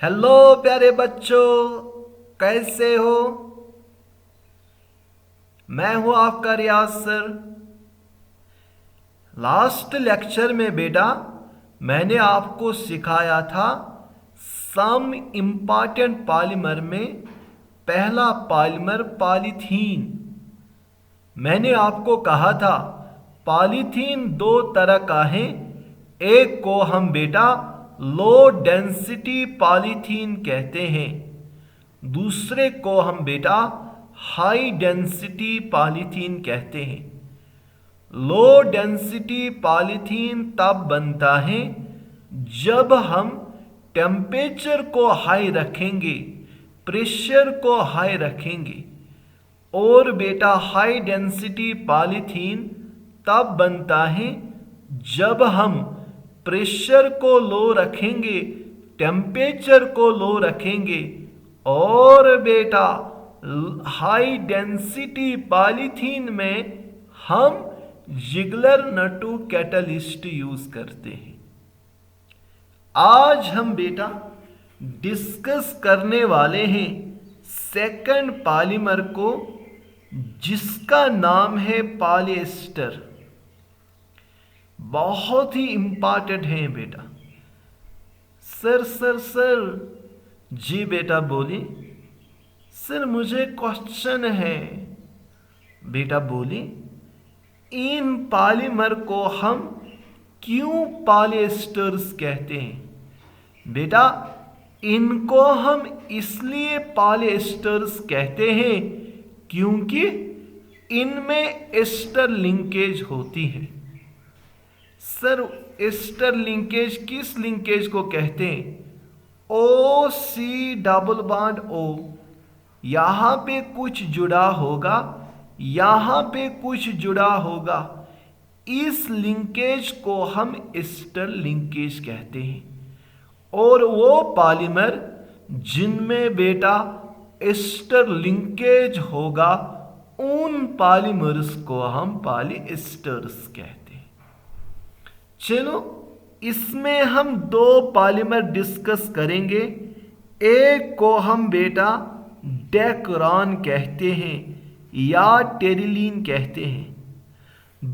Hello प्यारे बच्चों, कैसे हो। मैं हूं आपका रियाज सर। लास्ट लेक्चर में बेटा मैंने आपको सिखाया था सम इम्पॉर्टेंट पॉलीमर में पहला पॉलीमर पॉलीथीन। मैंने आपको कहा था पॉलीथीन दो तरह का है। एक को हम बेटा लो डेंसिटी पॉलीथीन कहते हैं, दूसरे को हम बेटा हाई डेंसिटी पॉलीथीन कहते हैं। लो डेंसिटी पॉलीथीन तब बनता है जब हम टेम्परेचर को हाई रखेंगे, प्रेशर को हाई रखेंगे। और बेटा हाई डेंसिटी पॉलीथीन तब बनता है जब हम प्रेशर को लो रखेंगे, टेम्परेचर को लो रखेंगे। और बेटा हाई डेंसिटी पॉलीथीन में हम जिगलर नटू कैटलिस्ट यूज करते हैं। आज हम बेटा डिस्कस करने वाले हैं सेकंड पॉलीमर को, जिसका नाम है पॉलिएस्टर। बहुत ही इंपॉर्टेंट है बेटा। सर सर सर जी बेटा बोली। सर मुझे क्वेश्चन है। बेटा बोली, इन पॉलीमर को हम क्यों पॉलिएस्टर्स कहते हैं। बेटा इनको हम इसलिए पॉलिएस्टर्स कहते हैं क्योंकि इनमें एस्टर लिंकेज होती है। सर एस्टर लिंकेज किस लिंकेज को कहते हैं? ओ सी डबल बॉन्ड ओ। यहां पे कुछ जुड़ा होगा, यहां पे कुछ जुड़ा होगा। इस लिंकेज को हम एस्टर लिंकेज कहते हैं। और वो पॉलीमर जिनमें बेटा एस्टर लिंकेज होगा, उन पॉलीमर्स को हम पॉलीएस्टर्स कहते हैं। चलो इसमें हम दो पॉलीमर डिस्कस करेंगे। एक को हम बेटा डेकरान कहते हैं या टेरिलीन कहते हैं,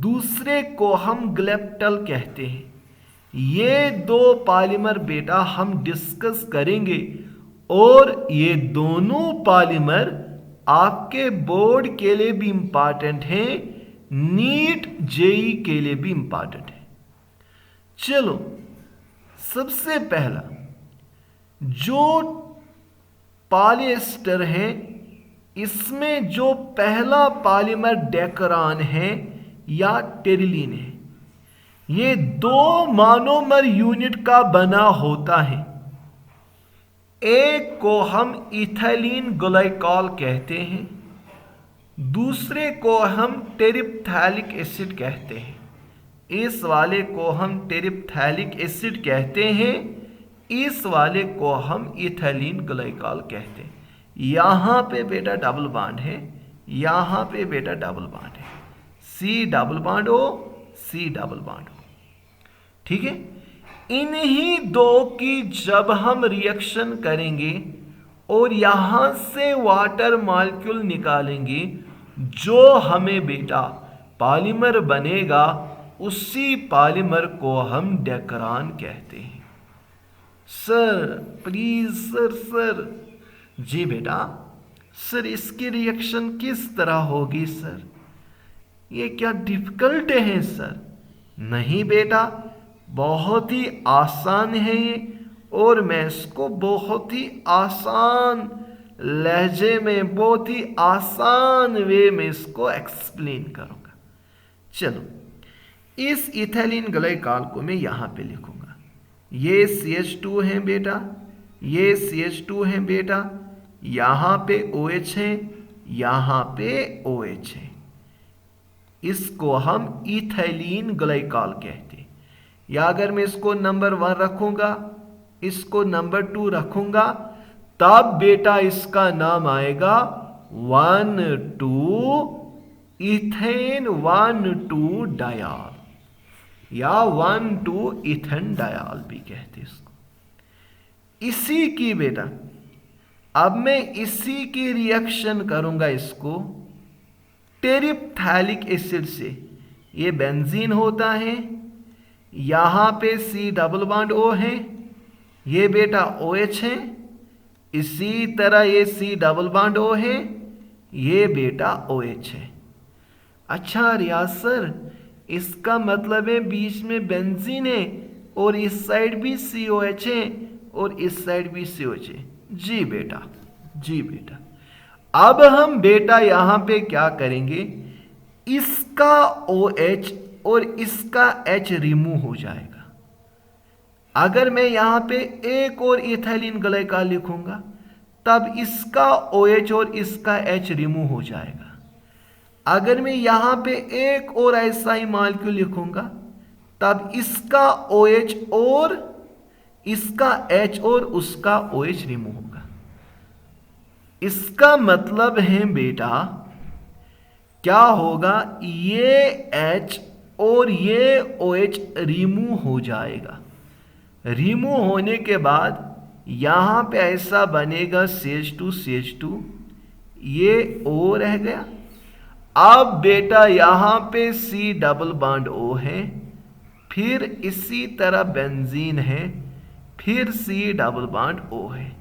दूसरे को हम ग्लेप्टल कहते हैं। ये दो पॉलीमर बेटा हम डिस्कस करेंगे और ये दोनों पॉलीमर आपके बोर्ड के लिए भी इंपॉर्टेंट हैं, नीट जेई के लिए भी इंपॉर्टेंट है। चलो सबसे पहला जो पॉलिएस्टर है, इसमें जो पहला पॉलीमर डेकरान है या टेरिलीन है। ये दो मोनोमर यूनिट का बना होता है। एक को हम इथाइलिन ग्लाइकॉल कहते हैं, दूसरे को हम टेरिप्थैलिक एसिड कहते हैं। इस वाले को हम टेरिप्थैलिक एसिड कहते हैं, इस वाले को हम इथाइलिन ग्लाइकॉल कहते हैं। यहां पे बेटा डबल बॉन्ड है, यहां पे बेटा डबल बॉन्ड है, C double bond O, C double bond O. ठीक है। इन्हीं दो की जब हम रिएक्शन करेंगे और यहां से वाटर मॉलिक्यूल निकालेंगे, जो हमें बेटा पॉलीमर बनेगा, उसी पॉलीमर को हम डेकरान कहते हैं। सर प्लीज सर सर जी बेटा। सर इसकी रिएक्शन किस तरह होगी सर? ये क्या डिफिकल्ट है सर? नहीं बेटा, बहुत ही आसान है ये, और मैं इसको बहुत ही आसान लहजे में, बहुत ही आसान वे में इसको एक्सप्लेन करूंगा। चलो इस इथाइलिन ग्लाइकॉल को मैं यहां पे लिखूंगा। ये CH2 है बेटा, ये CH2 है बेटा, यहां पे OH है, यहां पे OH है। इसको हम इथाइलिन ग्लाइकॉल कहते हैं। या अगर मैं इसको नंबर 1 रखूंगा, इसको नंबर 2 रखूंगा, तब बेटा इसका नाम आएगा 1,2 इथेन 1,2 डायाल, या 1,2 इथेन डायाल भी कहते हैं इसको। इसी की बेटा, अब मैं इसी की रिएक्शन करूंगा इसको टेरिप्थैलिक एसिड से। ये बेंजीन होता है, यहां पे C डबल बॉन्ड O है, ये बेटा OH है, इसी तरह ये C डबल बॉन्ड O है, ये बेटा OH है। अच्छा रियाज सर, इसका मतलब है बीच में बेंजीन है और इस साइड भी COH है और इस साइड भी COH है। जी बेटा, जी बेटा। अब हम बेटा यहां पे क्या करेंगे, इसका OH और इसका H रिमूव हो जाएगा। अगर मैं यहां पे एक और इथाइलिन ग्लाइकॉल लिखूंगा तब इसका OH और इसका H रिमूव हो जाएगा। अगर मैं यहां पे एक और ऐसा ही मॉलिक्यूल लिखूंगा तब इसका OH और इसका H और उसका OH रिमूव होगा। इसका मतलब है बेटा क्या होगा, ये H और ये OH रिमूव हो जाएगा। रिमूव होने के बाद यहां पे ऐसा बनेगा CH2 CH2, ये O रह गया। अब बेटा यहां पे C डबल बॉन्ड O है, फिर इसी तरह बेंजीन है, फिर C डबल बॉन्ड O है।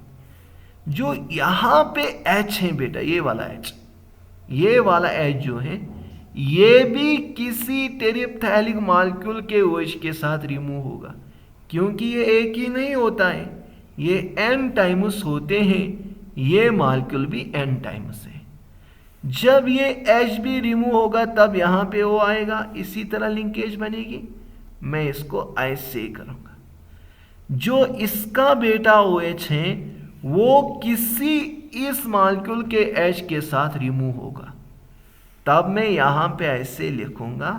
जो यहां पे H है बेटा, ये वाला H, ये वाला H जो है ये भी किसी टेरिप्थैलिक मॉलिक्यूल के OH के साथ रिमूव होगा, क्योंकि ये एक ही नहीं होता है, ये N टाइम्स होते हैं, ये मॉलिक्यूल भी N टाइम्स है। जब ये H भी रिमूव होगा तब यहां पे O आएगा, इसी तरह लिंकेज बनेगी। मैं इसको ऐसे करूंगा। जो इसका बेटा OH है वो किसी इस मॉलिक्यूल के H के साथ रिमूव होगा, तब मैं यहां पे ऐसे लिखूंगा।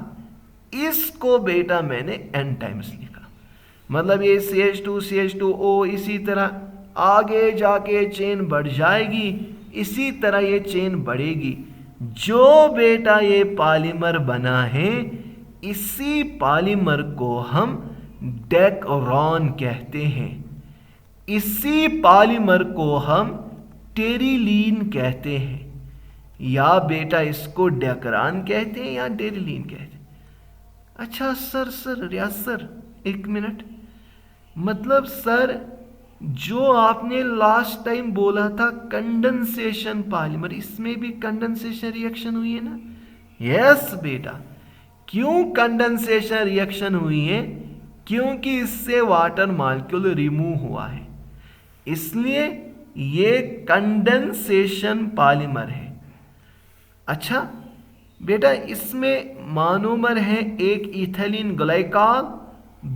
इसको बेटा मैंने N टाइम्स लिखा, मतलब ये CH2 CH2O, इसी तरह आगे जाके चेन बढ़ जाएगी, इसी तरह ये चेन बढ़ेगी। जो बेटा ये पॉलीमर बना है, इसी पॉलीमर को हम डेकरॉन कहते हैं, इसी पॉलीमर को हम टेरिलीन कहते हैं, या बेटा इसको डेकरान कहते हैं या टेरिलीन कहते हैं। अच्छा सर रियाज सर एक मिनट, मतलब सर जो आपने लास्ट टाइम बोला था कंडेंसेशन पॉलीमर, इसमें भी कंडेंसेशन रिएक्शन हुई है ना? यस बेटा। क्यों कंडेंसेशन रिएक्शन हुई है? क्योंकि इससे वाटर मॉलिक्यूल रिमूव हुआ है, इसलिए ये कंडेंसेशन पॉलीमर है। अच्छा बेटा, इसमें मोनोमर है, एक इथिलीन ग्लाइकॉल,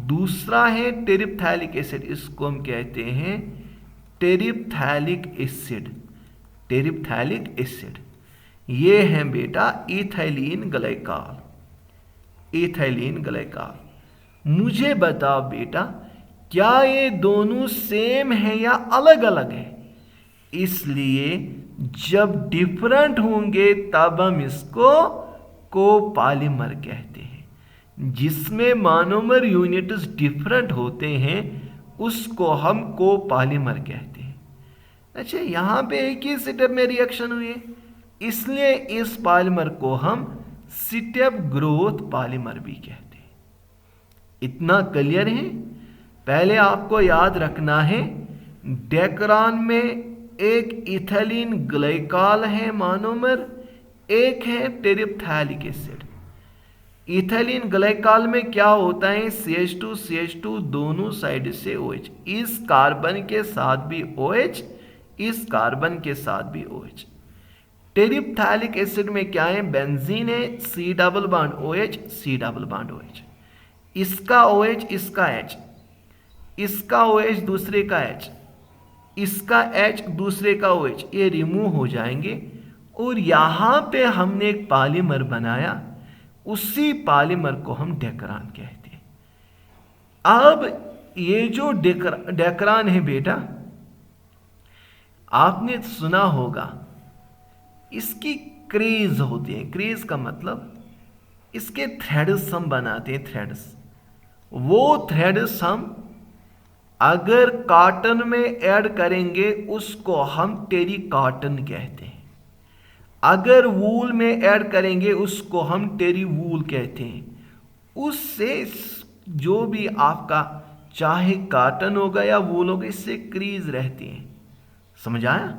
दूसरा है टेरिप्थैलिक एसिड, इसको हम कहते हैं टेरिप्थैलिक एसिड, टेरिप्थैलिक एसिड। ये है बेटा इथिलीन ग्लाइकॉल, इथिलीन ग्लाइकॉल। मुझे बताओ बेटा, क्या ये दोनों सेम है या अलग अलग है? इसलिए जब डिफरेंट होंगे तब हम इसको कोपॉलीमर कहते हैं। जिसमें मोनोमर यूनिट्स डिफरेंट होते हैं उसको हम कोपॉलीमर कहते हैं। अच्छा, यहां पे एक ही स्टेप में रिएक्शन हुई है, इसलिए इस पॉलीमर को हम स्टेप ग्रोथ पॉलीमर भी कहते हैं। इतना क्लियर है? पहले आपको याद रखना है, डेकरान में एक इथिलीन ग्लाइकॉल है मोनोमर, एक है टेरिप्थैलिक एसिड। इथिलीन ग्लाइकॉल में क्या होता है, CH2 CH2 दोनों साइड से OH, इस कार्बन के साथ भी OH, इस कार्बन के साथ भी OH। टेरिप्थैलिक एसिड में क्या है, बेंजीन है, C double bond OH, C double bond OH, इसका OH इसका H, इसका OH दूसरे का H, इसका H दूसरे का OH, ये रिमूव हो जाएंगे और यहां पे हमने एक पॉलीमर बनाया, उसी पॉलीमर को हम डेकरान कहते हैं। अब ये जो डेकरान है बेटा, आपने सुना होगा इसकी क्रेज होती है। क्रेज का मतलब इसके थ्रेड्स हम बनाते हैं, थ्रेड्स। वो थ्रेड्स हम अगर कॉटन में ऐड करेंगे उसको हम टेरी कॉटन कहते हैं। अगर वूल में ऐड करेंगे उसको हम टेरी वूल कहते हैं। उससे जो भी आपका चाहे कॉटन होगा या वूल होगा, इससे क्रीज रहती है। समझ आया?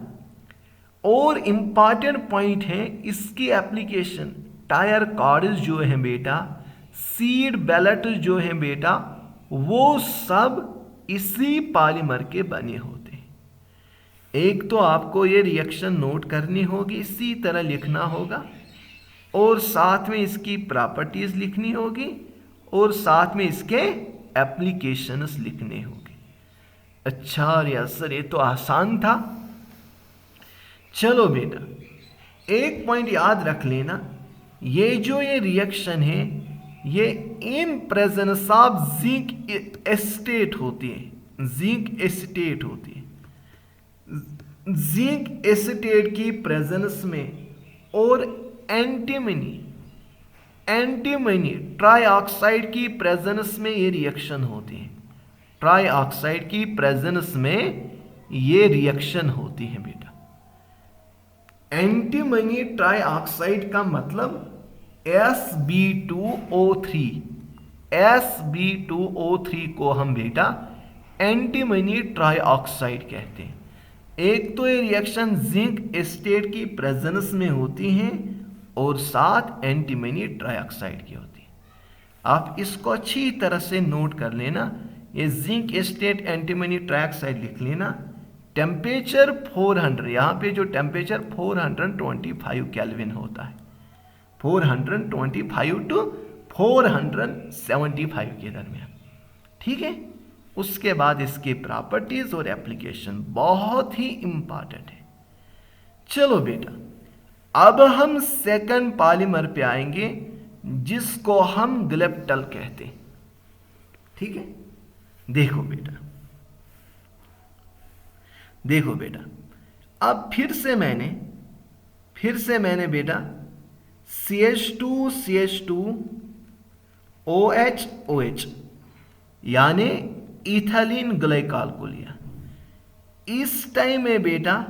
और इम्पॉर्टेंट पॉइंट है इसकी एप्लीकेशन। टायर कॉर्ड्स जो है बेटा, सीड बेल्ट जो है बेटा, वो सब इसी पॉलीमर के बने होते हैं। एक तो आपको ये रिएक्शन नोट करनी होगी, इसी तरह लिखना होगा, और साथ में इसकी प्रॉपर्टीज लिखनी होगी, और साथ में इसके एप्लीकेशंस लिखने होंगे। अच्छा रियाज सर, ये तो आसान था। चलो बेटा, एक पॉइंट याद रख लेना, ये जो ये रिएक्शन है ये in presence of zinc estate होती है। जिंक एस्टेट होती है। जिंक एस्टेट की प्रेजेंस में और एंटीमनी ट्राइऑक्साइड की प्रेजेंस में ये रिएक्शन होती है। ट्राइऑक्साइड की प्रेजेंस में ये रिएक्शन होती है बेटा। एंटीमनी ट्राइऑक्साइड का मतलब Sb2O3। Sb2O3 को हम बेटा एंटीमनी ट्राइऑक्साइड कहते हैं। एक तो ये रिएक्शन जिंक एस्टेट की प्रेजेंस में होती हैं और साथ एंटीमनी ट्राइऑक्साइड की होती है। आप इसको अच्छी तरह से नोट कर लेना। ये जिंक एस्टेट एंटीमनी ट्राइऑक्साइड लिख लेना। टेम्परेचर 400, यहाँ पे जो टेम्परेचर 425 केल्विन होता है, 425 टू 475 के दरमियान। ठीक है। उसके बाद इसकी प्रॉपर्टीज और एप्लीकेशन बहुत ही इंपॉर्टेंट है। चलो बेटा, अब हम सेकंड पॉलीमर पे आएंगे जिसको हम ग्लेप्टल कहते हैं। ठीक है। देखो बेटा, अब फिर से मैंने बेटा CH2OH यानी इथाइलिन ग्लाइकॉल को लिया। इस टाइम में बेटा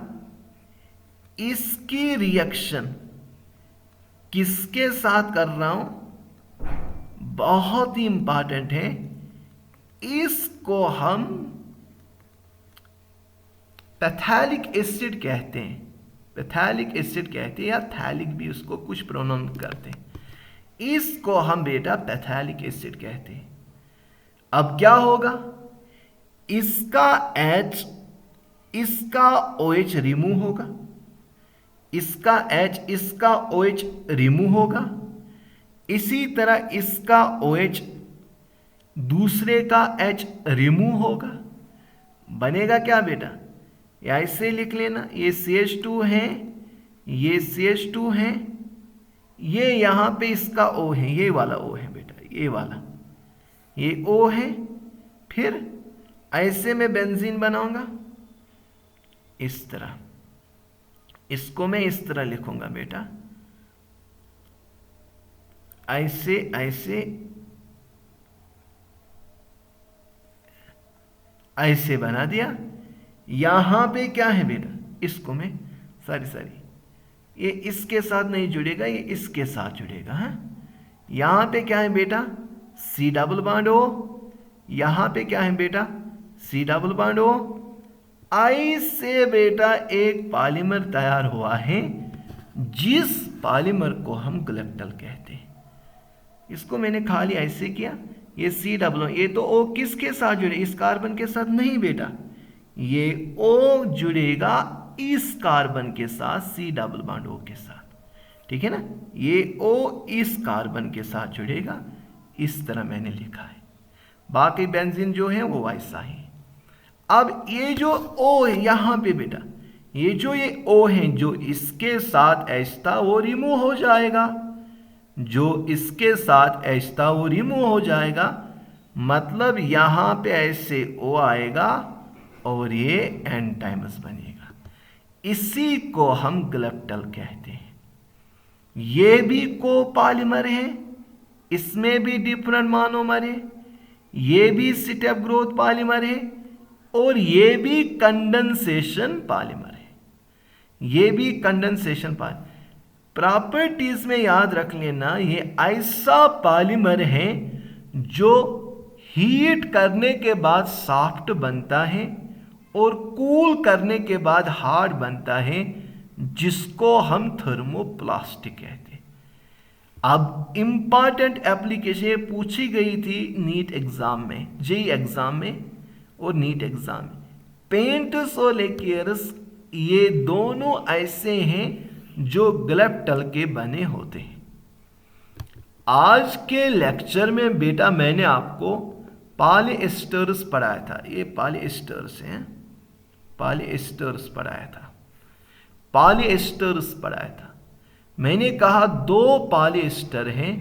इसकी रिएक्शन किसके साथ कर रहा हूं, बहुत ही इंपॉर्टेंट है। इसको हम पैथेलिक एसिड कहते हैं। पैथेलिक एसिड कहते हैं या थैलिक भी उसको कुछ प्रोनाउंस करते हैं। इसको हम बेटा पैथेलिक एसिड कहते हैं। अब क्या होगा, इसका H इसका OH रिमूव होगा, इसका H इसका OH रिमूव होगा, इसी तरह इसका OH दूसरे का H रिमूव होगा। बनेगा क्या बेटा, या ऐसे लिख लेना, ये CH2 है, ये CH2 है, ये यहां पे इसका O है, ये वाला O है बेटा, ये वाला, ये O है। फिर ऐसे में बेंजीन बनाऊंगा इस तरह, इसको मैं इस तरह लिखूंगा बेटा, ऐसे ऐसे ऐसे बना दिया। यहां पे क्या है बेटा, इसको मैं ये इसके साथ नहीं जुड़ेगा, ये इसके साथ जुड़ेगा। हाँ, यहां पे क्या है बेटा, C डबल बॉन्ड O, यहां पे क्या है बेटा, C डबल बॉन्ड O। ऐसे बेटा एक पॉलीमर तैयार हुआ है जिस पॉलीमर को हम ग्लेप्टल कहते हैं। इसको मैंने खाली ऐसे किया, ये C डबल, ये तो O किसके साथ जुड़े, इस कार्बन के साथ नहीं बेटा, ये O जुड़ेगा इस कार्बन के साथ, C डबल बॉन्ड O के साथ। ठीक है ना, ये O इस कार्बन के साथ जुड़ेगा। इस तरह मैंने लिखा है। बाकी बेंजीन जो है वो वैसा ही। अब ये जो O है यहां पे बेटा, ये जो ये O है, जो इसके साथ H था वो रिमूव हो जाएगा, जो इसके साथ H था वो रिमूव हो जाएगा। मतलब यहां पे ऐसे O आएगा और ये एंटाइमस बनेगा। इसी को हम ग्लेप्टल कहते हैं। ये भी कोपॉलीमर है, इसमें भी डिफरेंट मोनोमर है, ये भी स्टेप ग्रोथ पॉलीमर है, और ये भी कंडेंसेशन पॉलीमर है, ये भी कंडेंसेशन पॉलीमर। प्रॉपर्टीज में याद रख लेना, ये ऐसा पॉलीमर है जो हीट करने के बाद सॉफ्ट बनता है और कूल करने के बाद हार्ड बनता है, जिसको हम थर्मोप्लास्टिक कहते हैं। अब इंपॉर्टेंट एप्लीकेशन पूछी गई थी नीट एग्जाम में, जेई एग्जाम में और नीट एग्जाम में। पेंट्स और लेकियर्स ये दोनों ऐसे हैं जो ग्लेप्टल के बने होते हैं। आज के लेक्चर में बेटा मैंने आपको पॉलीएस्टर्स पढ़ाया था, ये पॉलीएस्टर्स हैं, पॉलीएस्टर्स पढ़ाया था, पॉलीएस्टर्स पढ़ाया था। मैंने कहा दो पॉलीएस्टर हैं,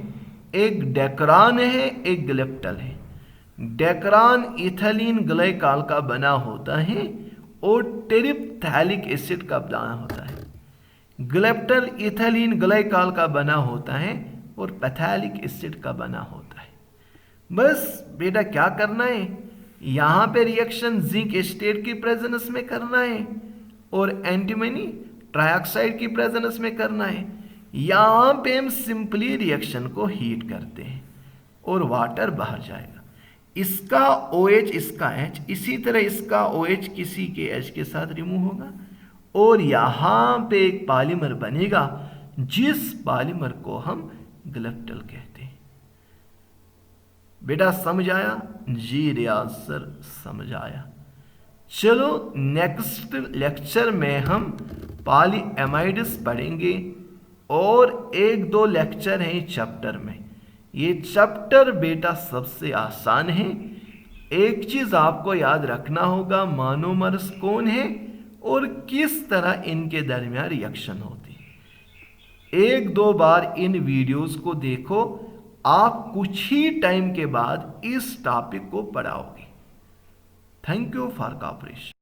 एक डेक्रान है एक ग्लेप्टल है। डेक्रान इथिलीन ग्लाइकॉल का बना होता है और टेरिप्थैलिक एसिड का बना होता है। ग्लेप्टल इथिलीन ग्लाइकॉल का बना होता है और पैथैलिक एसिड का बना होता है। बस बेटा क्या करना है, यहाँ पे रिएक्शन जिंक एस्टेट की प्रेजेंस में करना है और एंटीमनी ट्राइऑक्साइड की प्रेजेंस में करना है। यहाँ पे हम सिंपली रिएक्शन को हीट करते हैं और वाटर बाहर जाएगा। इसका OH इसका H, इसी तरह इसका OH किसी के H के साथ रिमूव होगा और यहाँ पे एक पॉलीमर बनेगा, जिस पॉलीमर को हम ग्लेप्टल कहते हैं। बेटा समझ आया? जी रियाज सर समझ आया। चलो नेक्स्ट लेक्चर में हम पॉलीएमाइड्स पढ़ेंगे और एक दो लेक्चर हैं चैप्टर में। ये चैप्टर बेटा सबसे आसान है। एक चीज आपको याद रखना होगा, मोनोमर्स कौन है और किस तरह इनके दरमियान रिएक्शन होती है। एक दो बार इन वीडियोस को देखो, आप कुछ ही टाइम के बाद इस टॉपिक को पढ़ाओगे। Thank you for cooperation.